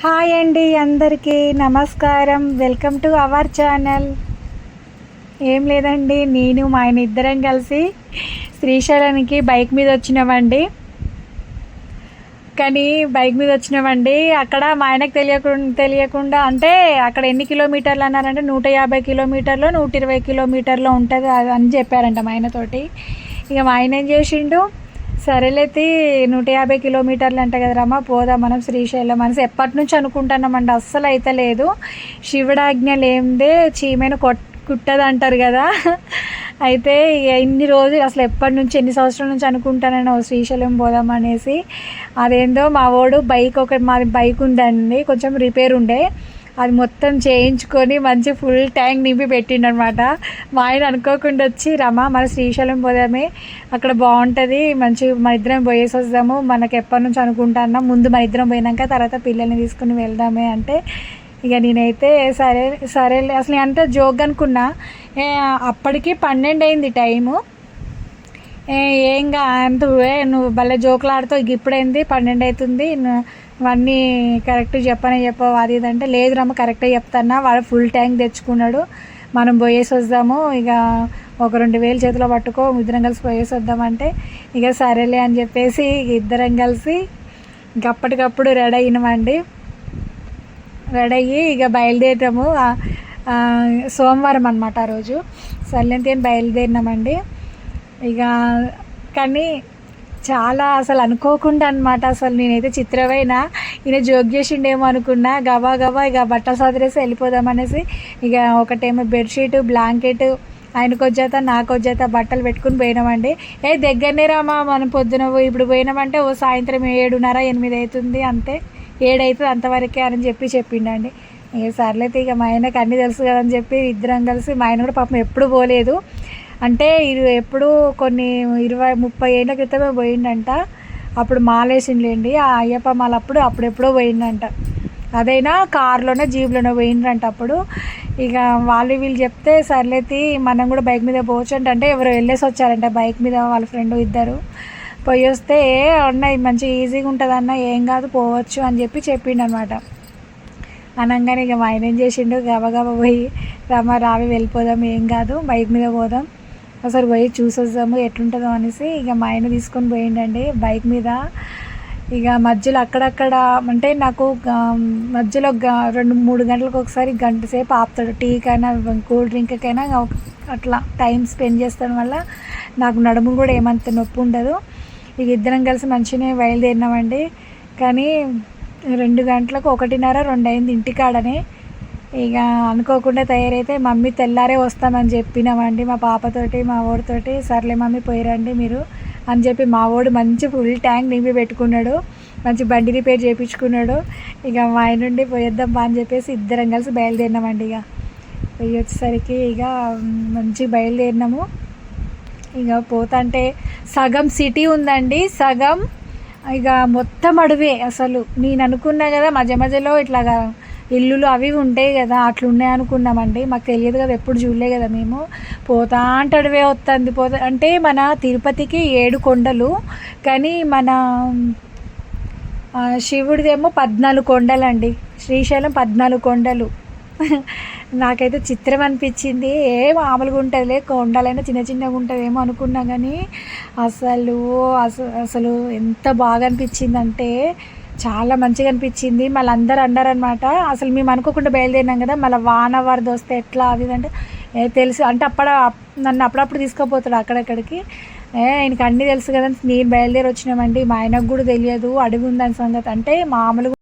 Hi అండి, అందరికీ నమస్కారం. Welcome to our channel. ఏం లేదండి, నేను మా ఆయన ఇద్దరం కలిసి శ్రీశైలానికి బైక్ మీద వచ్చినామండి. కానీ బైక్ మీద వచ్చినామండి, అక్కడ మా ఆయనకు తెలియకుండా అంటే అక్కడ ఎన్ని కిలోమీటర్లు అన్నారంటే 150 కిలోమీటర్లు 120 కిలోమీటర్లు ఉంటుంది అని చెప్పారంట మా ఆయనతోటి. ఇక మా ఆయన ఏం చేసిండు, సరేలేతి 150 కిలోమీటర్లు అంట కదరమ్మా, పోదాం మనం శ్రీశైలం మనసు ఎప్పటి నుంచి అనుకుంటున్నామండి. అస్సలు అయితే లేదు, శివుడాజ్ఞ లేదే చీమెను కుట్టదు అంటారు కదా. అయితే ఇన్ని రోజులు అసలు ఎప్పటి నుంచి ఎన్ని సంవత్సరాల నుంచి అనుకుంటానో శ్రీశైలం పోదాం అనేసి. అదేందో మా వాడు మాది బైక్ ఉందండి, కొంచెం రిపేర్ ఉండే, అది మొత్తం చేయించుకొని మంచి ఫుల్ ట్యాంక్ నింపి పెట్టిండనమాట. మా ఆయన అనుకోకుండా వచ్చి, రమా మన శ్రీశైలం పోదామే, అక్కడ బాగుంటుంది, మంచి మన ఇద్దరం పోయేసి వద్దాము, మనకు ఎప్పటి నుంచి అనుకుంటున్నాం, ముందు మన ఇద్దరం పోయినాక తర్వాత పిల్లల్ని తీసుకుని వెళ్దామే అంటే, ఇక నేనైతే సరే అసలు నేను అంతా జోక్ అనుకున్నా. అప్పటికి 12 అయింది టైము. ఏంగా అంత నువ్వు భలే జోకులు ఆడుతావు, ఇక ఇప్పుడైంది 12 అవుతుంది, అవన్నీ కరెక్ట్ చెప్పవు అది ఇదంటే, లేదు రమ్మ కరెక్టే చెప్తాన్నా, వాడు ఫుల్ ట్యాంక్ తెచ్చుకున్నాడు, మనం పోయేసి వద్దాము, ఇక ఒక 2000 చేతిలో పట్టుకో, ఇద్దరం కలిసి పోయేసి వద్దామంటే, ఇక సరేలే అని చెప్పేసి ఇద్దరం కలిసి ఇంక అప్పటికప్పుడు రెడీ అయినామండి. రెడీ అయ్యి ఇక బయలుదేరాము. సోమవారం అనమాట ఆ రోజు, సర్లేంటి అని బయలుదేరినామండి. ఇక కానీ చాలా అసలు అనుకోకుండా అనమాట. అసలు నేనైతే చిత్రమైన ఈయన జోక్ చేసిండేమో అనుకున్నా. గబా ఇక బట్టలు సదిరేసి వెళ్ళిపోదామనేసి, ఇక ఒకటేమో బెడ్షీట్ బ్లాంకెట్, ఆయనకు వచ్చేత నాకు వచ్చేత బట్టలు పెట్టుకుని పోయినామండి. దగ్గరనే రామా, మనం పొద్దున ఇప్పుడు పోయినామంటే ఓ సాయంత్రం 7:30 8 అవుతుంది, అంతే 7 అవుతుంది అంతవరకే అని చెప్పిండండి. ఇక సర్లైతే ఇక మా ఆయనకు అన్నీ తెలుసు కదని చెప్పి ఇద్దరం కలిసి, మా ఆయన కూడా పాపం ఎప్పుడు పోలేదు, అంటే ఇది ఎప్పుడు కొన్ని 20-30 ఏళ్ళ క్రితమే పోయిండంట. అప్పుడు మాలేసిండ్లేండి, ఆ అయ్యప్ప మాల అప్పుడెప్పుడో పోయిండంట. అదైనా కారులోనే జీప్లోనే పోయిండ్రంట అప్పుడు. ఇక వీళ్ళు చెప్తే సర్లేతి మనం కూడా బైక్ మీద పోవచ్చు అంటే ఎవరు వెళ్ళేసి వచ్చారంట బైక్ మీద, వాళ్ళ ఫ్రెండ్ ఇద్దరు పోయి వస్తే, ఉన్నాయి మంచి ఈజీగా ఉంటుంది అన్న, ఏం కాదు పోవచ్చు అని చెప్పిండు అనమాట. అనగానే ఇక మా ఆయన ఏం చేసిండు, గబగబా పోయి రావి వెళ్ళిపోదాం, ఏం కాదు బైక్ మీద పోదాం, అసలు పోయి చూసొద్దాము ఎట్లుంటుందో అనేసి ఇక మా ఆయన తీసుకొని పోయిండండి బైక్ మీద. ఇక మధ్యలో అక్కడక్కడ అంటే నాకు మధ్యలో 2-3 గంటలకు ఒకసారి గంట సేపు ఆపుతాడు, టీకైనా కూల్ డ్రింక్కైనా అట్లా టైం స్పెండ్ చేస్తాను వల్ల నాకు నడుము కూడా ఏమంత నొప్పి ఉండదు. ఇక ఇద్దరం కలిసి మంచిగానే బయలుదేరినామండి. కానీ 2 గంటలకు 1:30-2 అయింది ఇంటికాడనే. ఇక అనుకోకుండా తయారైతే మమ్మీ తెల్లారే వస్తామని చెప్పినామండి మా పాపతోటి మా ఓడితోటి. సర్లే మమ్మీ పోయిరండి మీరు అని చెప్పి మా ఓడు మంచి ఫుల్ ట్యాంక్ నింపి పెట్టుకున్నాడు, మంచి బండి రిపేర్ చేయించుకున్నాడు. ఇక మా ఆయన నుండి పోయేద్దాం బా అని చెప్పేసి ఇద్దరం కలిసి బయలుదేరినామండి. ఇక పోయి వచ్చేసరికి ఇక మంచి బయలుదేరినాము. ఇక పోతుంటే సగం సిటీ ఉందండి, సగం ఇక మొత్తం అడవే. అసలు నేను అనుకున్నా కదా మధ్యలో ఇట్లాగా ఇల్లులు అవి ఉంటాయి కదా, అట్లున్నాయి అనుకున్నామండి, మాకు తెలియదు కదా, ఎప్పుడు చూడలే కదా మేము. పోతా అంటే అడవే వస్తుంది, అంటే మన తిరుపతికి 7 కొండలు, కానీ మన శివుడిదేమో 14 కొండలండి, శ్రీశైలం 14 కొండలు. నాకైతే చిత్రం అనిపించింది, మామూలుగా ఉంటుందిలే, కొండలైనా చిన్నగా ఉంటుందేమో అనుకున్నా, కానీ అసలు ఎంత బాగా అనిపించిందంటే చాలా మంచిగా అనిపించింది. మళ్ళీ అందరూ అన్నారనమాట, అసలు మేము అనుకోకుండా బయలుదేరినాం కదా, మళ్ళీ వాన వరద వస్తే ఎట్లా అది అంటే తెలుసు అంటే నన్ను అప్పుడప్పుడు తీసుకుపోతాడు అక్కడక్కడికి. ఆయనకి అన్నీ తెలుసు కదా, నేను బయలుదేరి వచ్చినామండి. మా ఆయనకు కూడా తెలియదు అడుగు ఉందని సంగతి, అంటే మామూలుగా